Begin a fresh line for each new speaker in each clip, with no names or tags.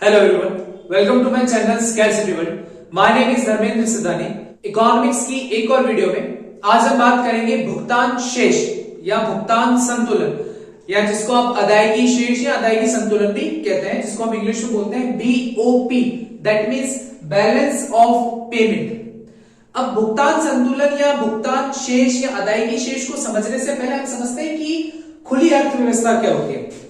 Hello everyone, welcome to my channel scarcity world. My name is Dharmendra Siddhani. Economics की एक और video में आज हम बात करेंगे भुगतान शेष या भुगतान संतुलन, या जिसको आप अदायगी शेष या अदायगी संतुलन भी कहते हैं, जिसको हम इंग्लिश में बोलते हैं BOP, that means balance of payment. अब भुगतान संतुलन या भुगतान शेष या अदायगी शेष को समझने से पहले हम समझते हैं कि खुली अर्थव्यवस्था क्या होती है।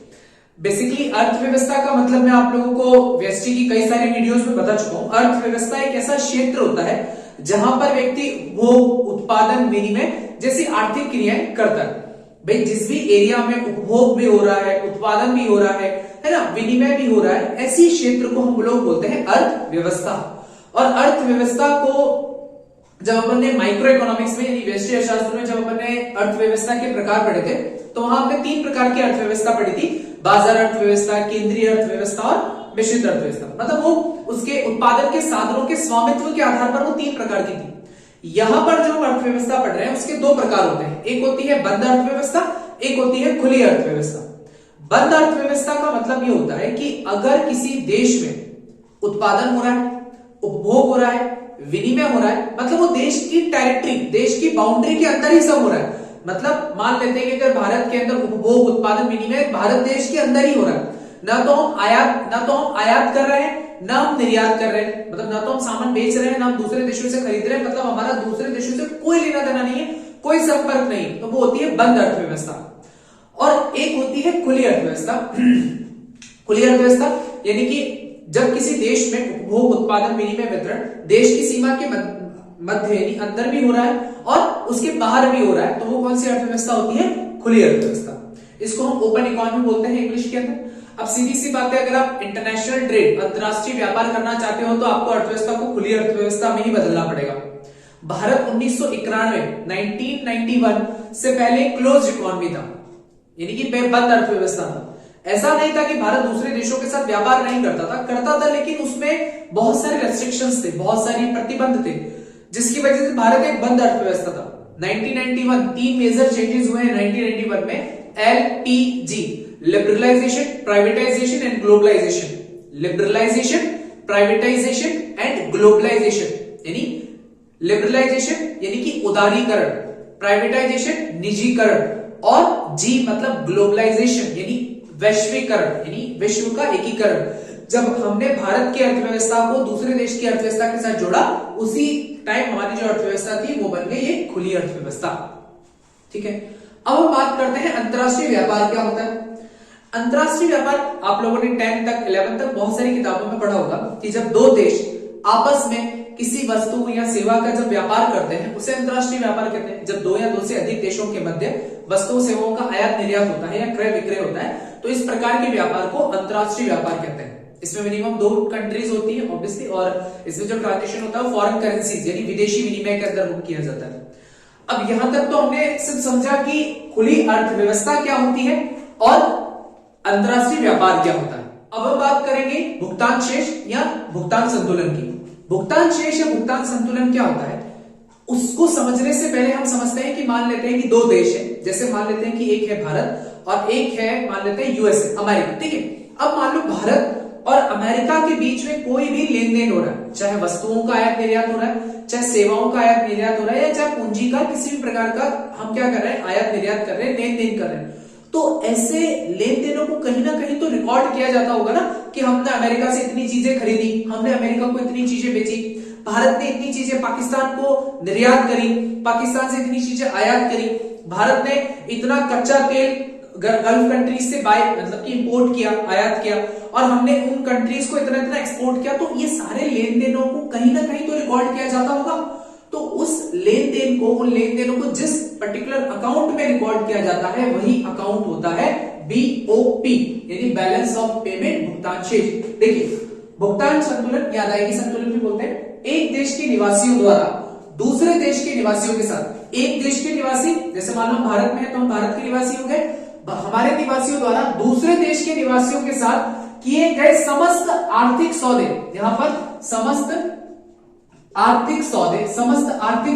बेसिकली अर्थव्यवस्था का मतलब मैं आप लोगों को व्यष्टि की कई सारी वीडियोस में बता चुका हूं। अर्थव्यवस्था एक ऐसा क्षेत्र होता है जहां पर व्यक्ति उपभोग, उत्पादन, विनिमय जैसी आर्थिक क्रियाएं करता है। भाई जिस भी एरिया में उपभोग भी हो रहा है, उत्पादन भी हो रहा है ना, विनिमय भी हो रहा है, ऐसी क्षेत्र को हम लोग बोलते हैं अर्थव्यवस्था। और अर्थव्यवस्था को जब अपन ने माइक्रो इकोनॉमिक्स में यानी व्यष्टि अर्थशास्त्र में जब अपन ने अर्थव्यवस्था के प्रकार पढ़े थे, तो वहां हमने 3 प्रकार की अर्थव्यवस्था पढ़ी थी: बाजार अर्थव्यवस्था, केंद्रीय अर्थव्यवस्था और मिश्रित अर्थव्यवस्था। मतलब वो उसके उत्पादन के साधनों के स्वामित्व के आधार पर वो 3 प्रकार की थी। यहां पर जो अर्थव्यवस्था पढ़ रहे हैं उसके 2 प्रकार होते हैं। एक होती है बंद अर्थव्यवस्था, एक होती है खुली अर्थव्यवस्था। बंद अर्थव्यवस्था का मतलब ये होता है कि अगर किसी देश में उत्पादन हो रहा है, उपभोग हो रहा है, विनिमय हो रहा है, मतलब वो देश की टेरिटरी, देश की बाउंड्री के अंदर ही सब हो रहा है। मतलब मान लेते हैं कि अगर भारत के अंदर उपभोग, उत्पादन, विनिमय भारत देश के अंदर ही हो रहा है, ना तो हम आयात कर रहे हैं, ना हम निर्यात कर रहे हैं, मतलब ना तो हम सामान बेच रहे हैं, ना हम दूसरे देशों से खरीद रहे हैं, मतलब हमारा दूसरे देशों से कोई लेना देना नहीं है, कोई संपर्क नहीं, तो वो होती है बंद अर्थव्यवस्था। और एक होती है खुली अर्थव्यवस्था। खुली अर्थव्यवस्था यानी कि जब किसी देश में उपभोग, उत्पादन, विनिमय, वितरण देश की सीमा के मध्य यानी अंदर भी हो रहा है और उसके बाहर भी हो रहा है, तो वो कौन सी अर्थव्यवस्था होती है? खुली अर्थव्यवस्था। इसको हम ओपन इकोनॉमी बोलते हैं इंग्लिश के अंदर। अब सीधी सी बात है, अगर आप इंटरनेशनल ट्रेड, अंतरराष्ट्रीय व्यापार करना चाहते हो तो आपको अर्थव्यवस्था को खुली अर्थव्यवस्था में ही बदलना पड़ेगा। भारत 1991 से पहले क्लोज इकोनॉमी था, यानी कि बंद अर्थव्यवस्था था। ऐसा नहीं था कि भारत दूसरे देशों के साथ व्यापार नहीं करता था, लेकिन उसमें बहुत सारे रेस्ट्रिक्शंस थे, बहुत सारी प्रतिबंध थे, जिसकी वजह से भारत एक बंद अर्थव्यवस्था था। 1991 3 मेजर चेंजेस हुए हैं 1991 में। LPG, liberalisation, privatisation and globalisation. Liberalisation, privatisation and globalisation, यानी लिबरलाइजेशन यानी कि उदारीकरण, प्राइवेटाइजेशन निजीकरण, और G मतलब ग्लोबलाइजेशन यानी वैश्वीकरण, यानी विश्व का एकीकरण। जब हमने भारत की अर्थव्यवस्था को दूसरे देश की अर्थव्यवस्था के साथ जोड़ा, उसी टाइम हमारी जो अर्थव्यवस्था थी वो बन गई एक खुली अर्थव्यवस्था। ठीक है, अब हम बात करते हैं अंतरराष्ट्रीय व्यापार क्या होता है। अंतरराष्ट्रीय व्यापार आप लोगों ने 10 तक 11 तक बहुत सारी किताबों में पढ़ा होगा कि जब 2 देश आपस में किसी वस्तु या सेवा का जब व्यापार करते हैं उसे अंतरराष्ट्रीय व्यापार कहते हैं। जब 2 या 2 से अधिक देशों के मध्य वस्तुओं सेवाओं का आयात निर्यात होता है या क्रय विक्रय होता है, तो इस प्रकार के व्यापार को अंतरराष्ट्रीय व्यापार कहते हैं। इसमें मिनिमम 2 कंट्रीज होती है ऑब्वियसली, और इसमें जो ट्रांजेक्शन होता है फॉरेन करेंसीज यानी विदेशी विनिमय के अंदर बुक किया जाता है। अब यहां तक तो हमने सिर्फ समझा कि खुली अर्थव्यवस्था क्या होती है और अंतरराष्ट्रीय व्यापार क्या होता है। अब हम बात करेंगे भुगतान शेष या भुगतान संतुलन की। भुगतान शेष या भुगतान संतुलन क्या होता है, उसको समझने से पहले हम समझते हैं कि मान लेते हैं कि 2 देश है, जैसे मान लेते हैं कि एक है भारत और एक है मान लेते हैं USA, अमेरिका। ठीक है, अब मान लो भारत और अमेरिका के बीच में कोई भी लेन देन हो रहा है, चाहे वस्तुओं का आयात निर्यात हो रहा है, चाहे सेवाओं का आयात निर्यात हो रहा है, या चाहे पूंजी का किसी भी प्रकार का हम क्या कर रहे हैं, आयात निर्यात कर रहे हैं, लेन देन कर रहे हैं, तो ऐसे लेन देनों को कहीं ना कहीं तो रिकॉर्ड किया जाता होगा ना कि हमने अमेरिका से इतनी चीजें खरीदी, हमने अमेरिका को इतनी चीजें बेची, भारत ने इतनी चीजें पाकिस्तान को निर्यात करी, पाकिस्तान से इतनी चीजें आयात करी, भारत ने इतना कच्चा तेल गल्फ कंट्रीज से मतलब कि इंपोर्ट किया, आयात किया, और हमने उन कंट्रीज को इतना इतना एक्सपोर्ट किया। तो ये सारे लेन देनों को कहीं ना कहीं तो रिकॉर्ड किया जाता होगा। तो उस लेन देन को, उन लेन देनों को जिस पर्टिकुलर अकाउंट में रिकॉर्ड किया जाता है वही अकाउंट होता है BOP यानी बैलेंस ऑफ पेमेंट, भुगतान शेष। देखिए, भुगतान संतुलन या अदायगी संतुलन भी बोलते हैं। एक देश के निवासियों द्वारा दूसरे देश के निवासियों के साथ, एक देश के निवासी जैसे मान लो भारत में है तो हम भारत के निवासी हो गए, हमारे निवासियों द्वारा दूसरे देश के निवासियों के साथ किए गए समस्त आर्थिक सौदे, यहां पर समस्त आर्थिक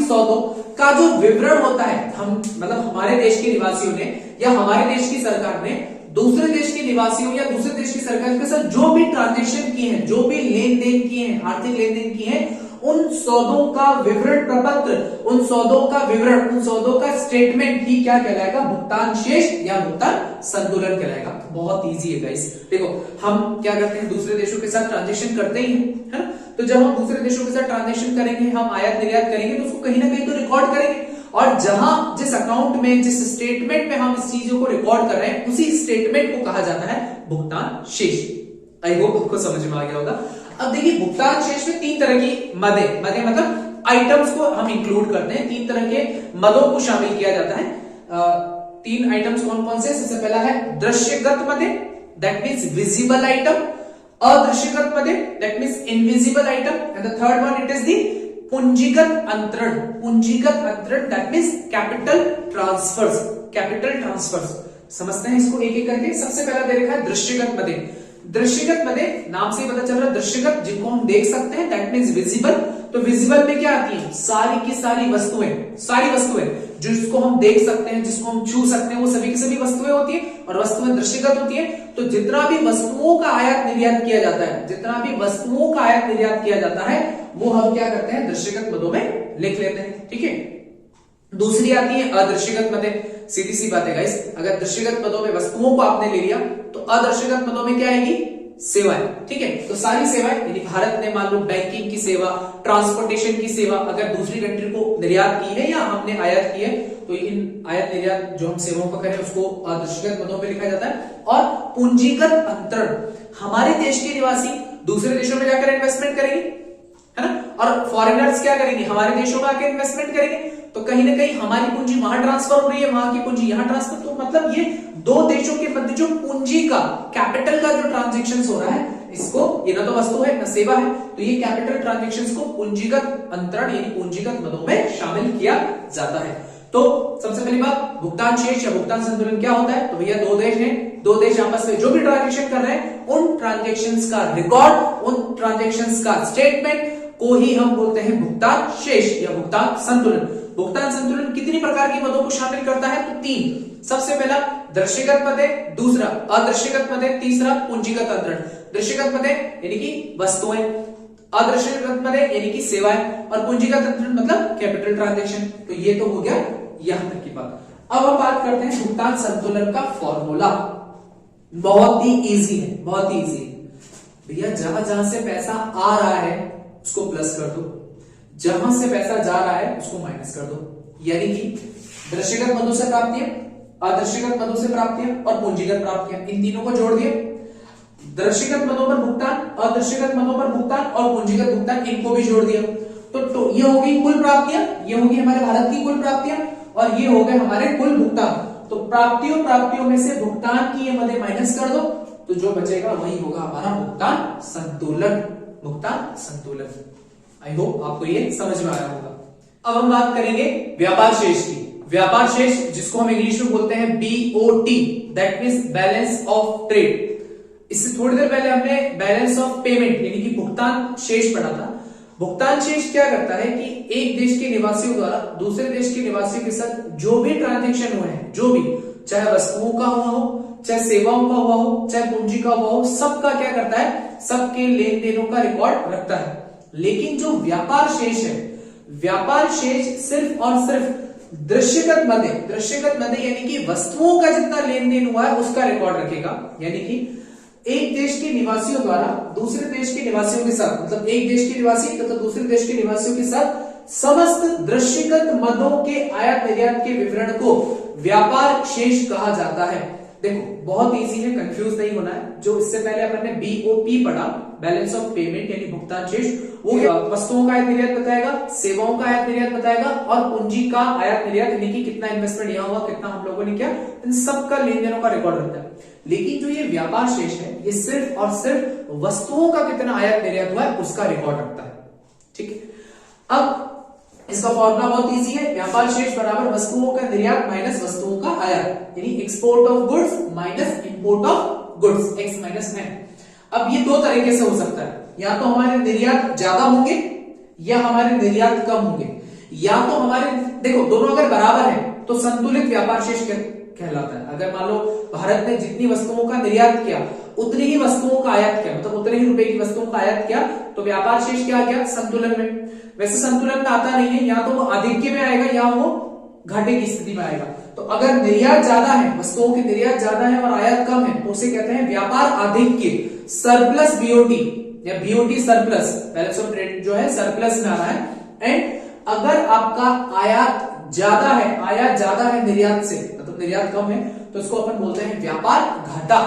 सौदों का जो विवरण होता है, हम मतलब हमारे देश के निवासियों ने या हमारे देश की सरकार ने दूसरे देश के निवासियों या दूसरे देश की सरकार के साथ जो भी ट्रांजेक्शन किए हैं, जो भी लेन देन किए हैं, आर्थिक लेन देन किए हैं, उन सौदों का विवरण प्रपत्र, उन सौदों का विवरण, उन सौदों का स्टेटमेंट ही क्या कहलाएगा? भुगतान शेष या भुगतान संतुलन कहलाएगा। बहुत इजी है गाइस। देखो हम क्या करते हैं, दूसरे देशों के साथ ट्रांजेक्शन करते ही हैं, है ना? तो जब हम दूसरे देशों के साथ ट्रांजेक्शन करेंगे, हम आयात निर्यात करेंगे, तो उसको कहीं ना कहीं तो रिकॉर्ड करेंगे, और जहां जिस अकाउंट में, जिस स्टेटमेंट में हम इस चीजों को रिकॉर्ड कर रहे हैं, उसी स्टेटमेंट को कहा जाता है भुगतान शेष। आई होप आपको समझ में आ गया होगा। अब देखिए भुगतान शेष में तीन तरह की मदे मतलब आइटम्स को हम इंक्लूड करते हैं, तीन तरह के मदों को शामिल किया जाता है। तीन आइटम्स कौन कौन से? सबसे पहला है दृश्यगत मदे, दैट मींस विजिबल आइटम, अदृश्यगत मदे, that means invisible item, and the third one it is the पूंजीगत अंतरण, दैट मींस कैपिटल ट्रांसफर्स। समझते हैं इसको एक एक करके। सबसे पहला दे रखा है दृश्यगत मदे। दृश्यगत मदे नाम से ही पता चल रहा है, दृश्यगत जिनको हम देख सकते हैं, दैट मींस विजिबल। तो विजिबल में क्या आती है? सारी की सारी वस्तुएं जिसको हम देख सकते हैं, जिसको हम छू सकते हैं, वो सभी की सभी वस्तुएं होती है, और वस्तुएं दृश्यगत होती है। तो जितना भी वस्तुओं का आयात निर्यात किया जाता है, वो हम क्या करते हैं? दृश्यगत मदों में लिख लेते हैं। ठीक है। दूसरी आती है अदृश्यगत मदें। सीधी सी बात है गाइस, अगर दृश्यगत पदों में वस्तुओं को आपने ले लिया, तो अदृश्यगत पदों में क्या आएगी? सेवाएं। ठीक है। तो सारी सेवाएं, यानी भारत ने मान लो बैंकिंग की सेवा, ट्रांसपोर्टेशन की सेवा अगर दूसरी कंट्री को निर्यात की है या हमने आयात की है, तो इन आयात निर्यात जो हम सेवाओं का करें उसको अदृश्यगत पदों में लिखा जाता है। और पूंजीगत अंतरण, हमारे देश के निवासी दूसरे देशों में जाकर इन्वेस्टमेंट करेंगे, है ना? और फॉरेनर्स क्या करेंगे? हमारे देशों में आकर इन्वेस्टमेंट करेंगे। तो कहीं ना कहीं हमारी पूंजी वहां ट्रांसफर हो रही है, वहां की पूंजी यहां ट्रांसफर। तो मतलब ये दो देशों के मध्य जो पूंजी का, कैपिटल का जो ट्रांजैक्शंस हो रहा है, इसको, ये ना तो वस्तु है ना सेवा है, तो ये कैपिटल ट्रांजैक्शंस को पूंजीगत अंतरण यानी पूंजीगत मदों में शामिल किया जाता है। तो सबसे पहली बात, भुगतान शेष या भुगतान संतुलन क्या होता है? तो भैया दो देश हैं, दो देश आपस में जो भी ट्रांजैक्शन कर रहे हैं, उन ट्रांजैक्शंस का रिकॉर्ड, उन ट्रांजैक्शंस का स्टेटमेंट को ही हम बोलते हैं भुगतान शेष या भुगतान संतुलन। भुगतान संतुलन कितनी प्रकार की मदों को शामिल करता है? तो तीन। सबसे पहला दृश्यगत मदे, दूसरा अदृश्यगत मदे, तीसरा पूंजीगत अंतरण। दृश्यगत मदे यानी कि वस्तुएं, अदृश्यगत मदे यानी कि सेवाएं, और पूंजीगत अंतरण मतलब कैपिटल ट्रांजैक्शन। तो ये तो हो गया यहां तक की बात। अब हम बात करते हैं भुगतान संतुलन का फॉर्मूला। बहुत ही इजी है, बहुत ही इजी है भैया। जहां जहां से पैसा आ रहा है उसको प्लस कर दो, जहां से पैसा जा रहा है उसको माइनस कर दो। यानी कि दृश्यगत मदों से प्राप्तियां, अदृश्यगत मदों से प्राप्तियां और पूंजीगत प्राप्तियां, इन तीनों को जोड़ दिए। दृश्यगत मदों पर भुगतान, अदृश्यगत मदों पर भुगतान और पूंजीगत भुगतान, इनको भी जोड़ दिया। तो ये हो गई कुल प्राप्तियां, ये होगी हमारे भारत की कुल प्राप्तियां, और ये हो गए हमारे कुल भुगतान। तो प्राप्तियों में से भुगतान की ये मदे माइनस कर दो, तो जो बचेगा वही होगा हमारा भुगतान संतुलन। आई होप आपको ये समझ में आया होगा। अब हम बात करेंगे व्यापार शेष की। व्यापार शेष जिसको हम इंग्लिश में बोलते हैं BOT, that means balance of trade. इससे थोड़ी देर पहले हमने बैलेंस ऑफ पेमेंट यानी कि भुगतान शेष पढ़ा था। भुगतान शेष क्या करता है कि एक देश के निवासियों द्वारा दूसरे देश के निवासियों के साथ जो भी ट्रांजैक्शन हुए हैं, जो भी, चाहे वस्तुओं का हुआ हो, चाहे सेवाओं का हुआ हो, चाहे पूंजी का हुआ हो, सबका क्या करता है? सबके लेन देनों का रिकॉर्ड रखता है। लेकिन जो व्यापार शेष है, व्यापार शेष सिर्फ और सिर्फ दृश्यगत मदे यानी कि वस्तुओं का जितना लेन देन हुआ है उसका रिकॉर्ड रखेगा। यानी कि एक देश के निवासियों द्वारा दूसरे देश के निवासियों के साथ, मतलब एक देश के निवासी तथा दूसरे देश के निवासियों के साथ समस्त दृश्यगत मदों के आयात निर्यात के विवरण को व्यापार शेष कहा जाता है। देखो बहुत इजी है, कंफ्यूज नहीं होना है। जो इससे पहले अपन ने BOP पढ़ा, बैलेंस ऑफ पेमेंट यानी भुगतान शेष, वो वस्तुओं का आयात निर्यात बताएगा, सेवाओं का आयात निर्यात बताएगा, और पूंजी का आयात निर्यात यानी कि कितना इन्वेस्टमेंट यहां हुआ, कितना हम लोगों ने किया, इन सब का लेन देनों का रिकॉर्ड रहता है। लेकिन जो ये व्यापार शेष है, ये सिर्फ और सिर्फ वस्तुओं का कितना आयात निर्यात हुआ है उसका रिकॉर्ड रखता है। ठीक है। अब इसका फॉर्मूला बहुत इजी है, व्यापार शेष बराबर वस्तुओं का निर्यात माइनस वस्तुओं का आयात, यानी export of goods minus import of goods, x minus n। अब ये दो तरीके से हो सकता है, या तो हमारे निर्यात ज्यादा होंगे या हमारे निर्यात कम होंगे, या तो हमारे, देखो दोनों अगर बराबर है तो संतुलित व्यापार शेष कहलाता है। अगर मान लो भारत ने जितनी वस्तुओं का निर्यात किया उतनी ही वस्तुओं का आयात किया, मतलब उतने ही रुपए की वस्तुओं का आयात किया, तो व्यापार शेष क्या आ गया, संतुलन में। वैसे संतुलन में आता नहीं है, या तो वो आधिक्य में आएगा या वो घाटे की स्थिति में आएगा। तो अगर निर्यात ज्यादा है, वस्तुओं की निर्यात ज्यादा है और आयात कम है, तो उसे कहते हैं व्यापार आधिक्य, सरप्लस बीओटी या BOT surplus, balance of trade जो है सरप्लस में आ रहा है। एंड अगर आपका आयात ज्यादा है निर्यात से, मतलब निर्यात कम है, तो इसको अपन बोलते हैं व्यापार घाटा,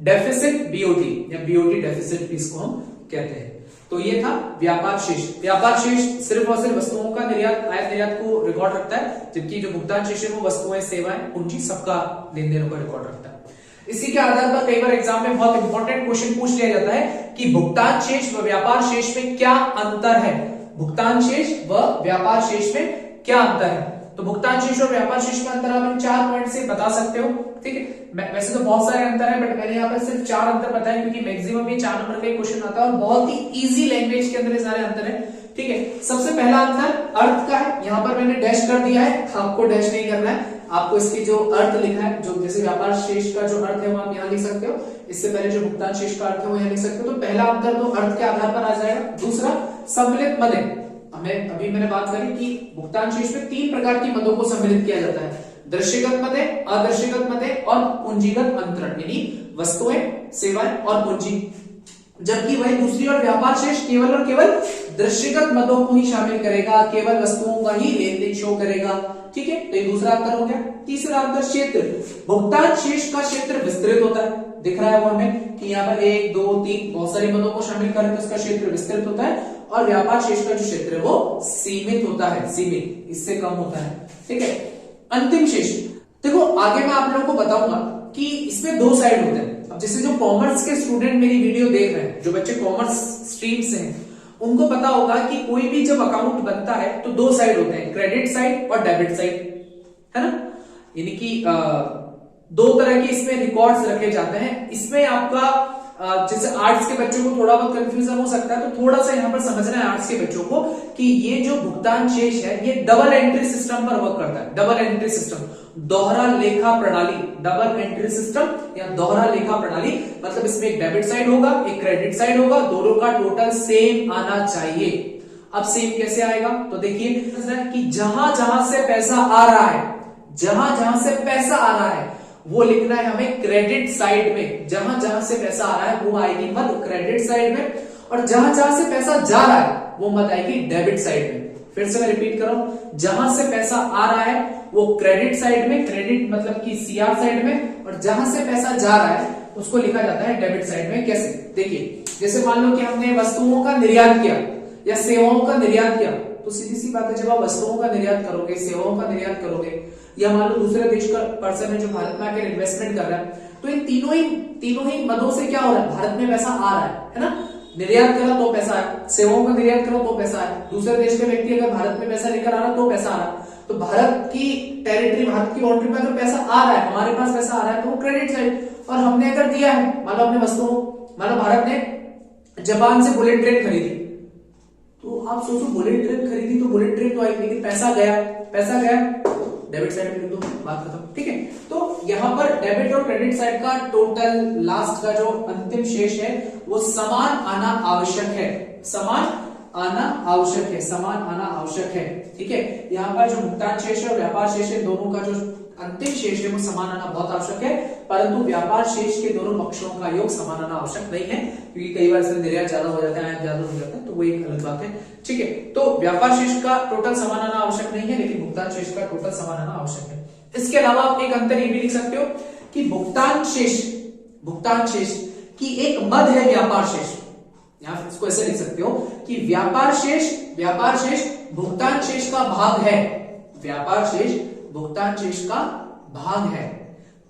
डेफिसिट बीओटी या बीओटी डेफिसिट भी इसको हम कहते हैं। तो ये था व्यापार शेष। व्यापार शेष सिर्फ और सिर्फ वस्तुओं का निर्यात आयात निर्यात को रिकॉर्ड रखता है, जबकि जो भुगतान शेष है वो वस्तुएं सेवाएं पूंजी सबका लेन देनों का रिकॉर्ड रखता है। इसी के आधार पर कई बार एग्जाम में बहुत इंपॉर्टेंट क्वेश्चन पूछ लिया जाता है कि भुगतान शेष व व्यापार शेष में क्या अंतर है, भुगतान शेष व व्यापार शेष में क्या अंतर है। तो भुगतान शेष और व्यापार शेष में अंतर आप इन 4 पॉइंट से बता सकते हो, ठीक है। वैसे तो बहुत सारे अंतर है, बट मैंने यहाँ पर सिर्फ 4 अंतर बताए, क्योंकि मैक्सिमम ये 4 नंबर का क्वेश्चन आता है और बहुत ही इजी लैंग्वेज के अंदर ये सारे अंतर है, ठीक है। सबसे पहला अंतर अर्थ का है, यहाँ पर मैंने डैश कर दिया है, आपको डैश नहीं करना है, आपको इसकी जो अर्थ लिखा है, जो जैसे व्यापार शेष का जो अर्थ है वो आप यहाँ लिख सकते हो, इससे पहले जो भुगतान शेष का अर्थ है वो यहाँ लिख सकते हो। तो पहला अंतर तो अर्थ के आधार पर आ जाएगा। दूसरा सम्मिलित मदें, हमें अभी मैंने बात करी कि भुगतान शेष में 3 प्रकार की मदों को सम्मिलित किया जाता है, दृश्यगत मदें, अदृश्यगत मदें और पूंजीगत अंतरण, यानी वस्तुएं, सेवाएं और पूंजी। जबकि वही दूसरी ओर व्यापार शेष केवल और केवल दृश्यगत मदों को ही शामिल करेगा, केवल वस्तुओं का ही लेन देन शो करेगा, ठीक है। तो ये दूसरा अंतर हो गया। तीसरा अंतर क्षेत्र, भुगतान शेष का क्षेत्र विस्तृत होता है, दिख रहा है वो हमें कि यहाँ पर 1 2 3 बहुत सारी मदों को शामिल करें तो इसका क्षेत्र विस्तृत होता है, और व्यापार शेष का जो क्षेत्र है वो सीमित होता है, सीमित, इससे कम होता है, ठीक है। अंतिम शेष, देखो आगे मैं आप लोगों को बताऊंगा कि इसमें 2 साइड होते हैं। अब जैसे जो कॉमर्स के स्टूडेंट मेरी वीडियो देख रहे हैं, जो बच्चे कॉमर्स स्ट्रीम से हैं, उनको पता होगा कि कोई भी जब अकाउंट बनता है तो 2 साइड होते हैं, क्रेडिट साइड और डेबिट साइड, है ना। यानी कि 2 तरह के इसमें रिकॉर्ड्स रखे जाते हैं। इसमें आपका जैसे आर्ट्स के बच्चों को थोड़ा बहुत कंफ्यूजन हो सकता है, तो थोड़ा सा यहाँ पर समझना है आर्ट्स के बच्चों को कि ये जो भुगतान शेष है ये डबल एंट्री सिस्टम पर वर्क करता है। डबल एंट्री सिस्टम, दोहरा लेखा प्रणाली, डबल एंट्री सिस्टम या दोहरा लेखा प्रणाली, मतलब इसमें एक डेबिट साइड होगा, एक क्रेडिट साइड होगा, दोनों का टोटल सेम आना चाहिए। अब सेम कैसे आएगा, तो देखिए कि जहां जहां से पैसा आ रहा है, जहां जहां से पैसा आ रहा है वो लिखना है हमें क्रेडिट साइड में। जहां जहां से पैसा आ रहा है वो आएगी मत क्रेडिट साइड में, और जहां जहां से पैसा जा रहा है वो मत आएगी डेबिट साइड में। फिर से मैं रिपीट कर रहा हूं, जहां से पैसा आ रहा है वो क्रेडिट साइड में, क्रेडिट मतलब कि सीआर साइड में, और जहां से पैसा जा रहा है उसको लिखा जाता है डेबिट साइड में। कैसे, देखिए जैसे मान लो कि हमने वस्तुओं का निर्यात किया या सेवाओं का निर्यात किया, तो सीधी सी बात है जब आप वस्तुओं का निर्यात करोगे, सेवाओं का निर्यात करोगे, या मान लो दूसरे देश का पर्सन है जो भारत में आकर इन्वेस्टमेंट कर रहा है, तो इन तीनों ही मदों से क्या हो रहा है, भारत में पैसा आ रहा है ना। निर्यात करा तो पैसा है, सेवाओं का निर्यात करो तो पैसा है, दूसरे देश के व्यक्ति अगर भारत में पैसा लेकर आ रहा है तो पैसा आ रहा है। तो भारत की टेरिटरी, भारत की बाउंड्री में अगर पैसा आ रहा है, हमारे पास पैसा आ रहा है, तो वो क्रेडिट साइड। और हमने अगर दिया है, मान लो हमने वस्तुओं, मान लो भारत ने जापान से बुलेट ट्रेन खरीदी, तो आप सोचो बुलेट ट्रेन खरीदी तो बुलेट ट्रेन तो आई, लेकिन पैसा गया डेबिट साइड में लिख दो, बात खत्म, ठीक है। तो यहाँ पर डेबिट और क्रेडिट साइड का टोटल लास्ट का जो अंतिम शेष है वो समान आना आवश्यक है, समान आना आवश्यक है, ठीक है। यहाँ पर जो भुगतान शेष और व्यापार शेष है, दोनों का जो अंतिम शेष है वो समान आना बहुत आवश्यक है, परंतु व्यापार शेष के दोनों पक्षों का योग समान आना आवश्यक नहीं है, क्योंकि कई बार इसमें निर्यात ज्यादा हो जाता है, आयात ज्यादा हो जाता है, तो वो एक अलग बात है, ठीक है। तो व्यापार शेष का टोटल समान आना आवश्यक नहीं है, लेकिन भुगतान शेष का टोटल समान आना आवश्यक है। इसके अलावा आप एक अंतर ये भी लिख सकते हो कि भुगतान शेष की एक मद है व्यापार शेष, यहां इसको ऐसे लिख सकते हो कि व्यापार शेष भुगतान शेष का भाग है, व्यापार शेष भुगतान शेष का भाग है,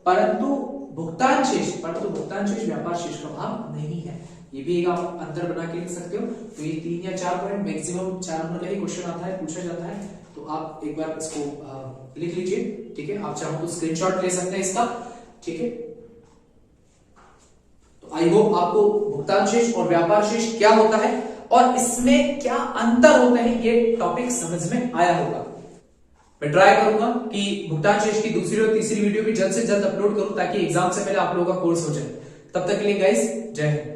परंतु भुगतान शेष व्यापार शेष का भाग नहीं है। ये भी एक आप अंतर बना के लिख सकते हो। तो ये 3 या 4 पॉइंट, मैक्सिमम 4 नंबर का ही क्वेश्चन आता है, पूछा जाता है, तो आप एक बार इसको लिख लीजिए, ठीक है। आप चाहो तो स्क्रीनशॉट ले सकते हैं इसका, ठीक है। तो आई होप आपको भुगतान शेष और व्यापार शेष क्या होता है और इसमें क्या अंतर होते हैं ये टॉपिक समझ में आया होगा। मैं ट्राई करूंगा कि भुगतान शेष की दूसरी और तीसरी वीडियो भी जल्द से जल्द अपलोड करूं, ताकि एग्जाम से पहले आप लोगों का कोर्स हो जाए। तब तक के लिए गाइस, जय हिंद।